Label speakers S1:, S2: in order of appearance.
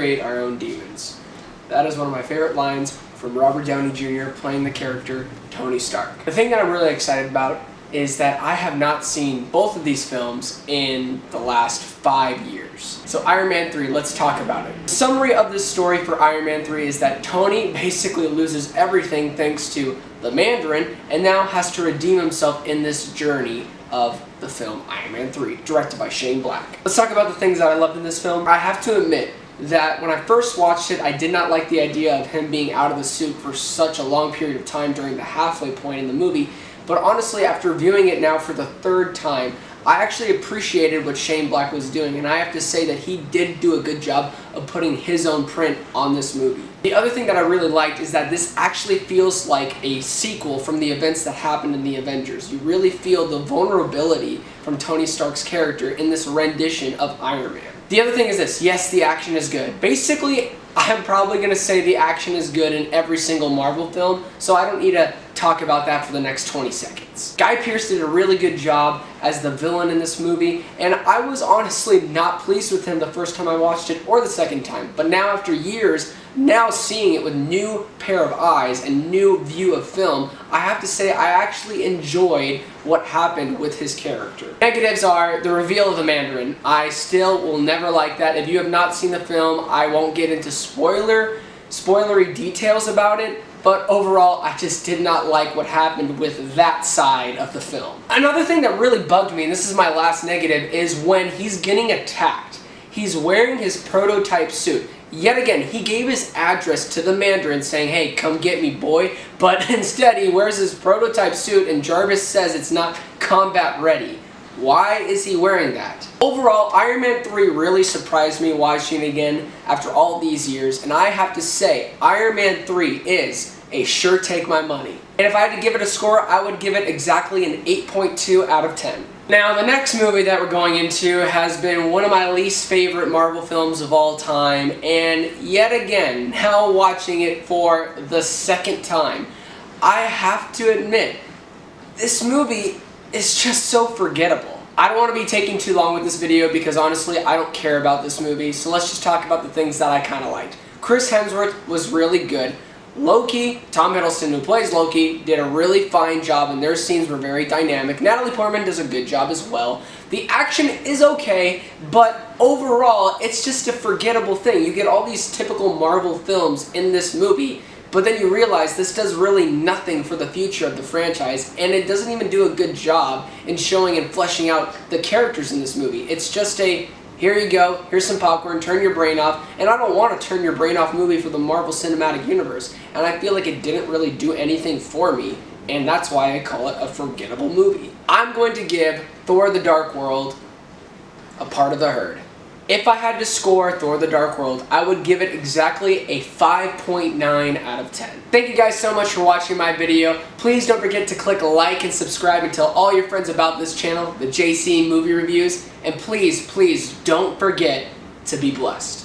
S1: create our own demons. That is one of my favorite lines from Robert Downey Jr. playing the character Tony Stark. The thing that I'm really excited about is that I have not seen both of these films in the last 5 years. So Iron Man 3, let's talk about it. The summary of this story for Iron Man 3 is that Tony basically loses everything thanks to the Mandarin and now has to redeem himself in this journey of the film Iron Man 3, directed by Shane Black. Let's talk about the things that I loved in this film. I have to admit that when I first watched it, I did not like the idea of him being out of the suit for such a long period of time during the halfway point in the movie. But honestly, after viewing it now for the third time, I actually appreciated what Shane Black was doing, and I have to say that he did do a good job of putting his own print on this movie. The other thing that I really liked is that this actually feels like a sequel from the events that happened in the Avengers. You really feel the vulnerability from Tony Stark's character in this rendition of Iron Man. The other thing is this: yes, the action is good. Basically, I'm probably going to say the action is good in every single Marvel film, so I don't need to talk about that for the next 20 seconds. Guy Pearce did a really good job as the villain in this movie, and I was honestly not pleased with him the first time I watched it or the second time. But now, after years, now seeing it with new pair of eyes and new view of film, I have to say I actually enjoyed what happened with his character. Negatives are the reveal of the Mandarin. I still will never like that. If you have not seen the film, I won't get into spoilery details about it, but overall, I just did not like what happened with that side of the film. Another thing that really bugged me, and this is my last negative, is when he's getting attacked. He's wearing his prototype suit. Yet again, he gave his address to the Mandarin saying, "Hey, come get me, boy." But instead, he wears his prototype suit and Jarvis says it's not combat ready. Why is he wearing that? Overall, Iron Man 3 really surprised me watching it again after all these years, and I have to say, Iron Man 3 is a sure take my money. And if I had to give it a score, I would give it exactly an 8.2 out of 10. Now, the next movie that we're going into has been one of my least favorite Marvel films of all time, and yet again, now watching it for the second time, I have to admit, this movie is just so forgettable. I don't want to be taking too long with this video because honestly, I don't care about this movie, so let's just talk about the things that I kind of liked. Chris Hemsworth was really good. Loki, Tom Hiddleston, who plays Loki, did a really fine job and their scenes were very dynamic. Natalie Portman does a good job as well. The action is okay, but overall, it's just a forgettable thing. You get all these typical Marvel films in this movie, but then you realize this does really nothing for the future of the franchise, and it doesn't even do a good job in showing and fleshing out the characters in this movie. It's just a, here you go, here's some popcorn, turn your brain off, and I don't want to turn your brain off movie for the Marvel Cinematic Universe, and I feel like it didn't really do anything for me, and that's why I call it a forgettable movie. I'm going to give Thor: The Dark World a part of the herd. If I had to score Thor: The Dark World, I would give it exactly a 5.9 out of 10. Thank you guys so much for watching my video. Please don't forget to click like and subscribe and tell all your friends about this channel, the JC Movie Reviews, and please, please don't forget to be blessed.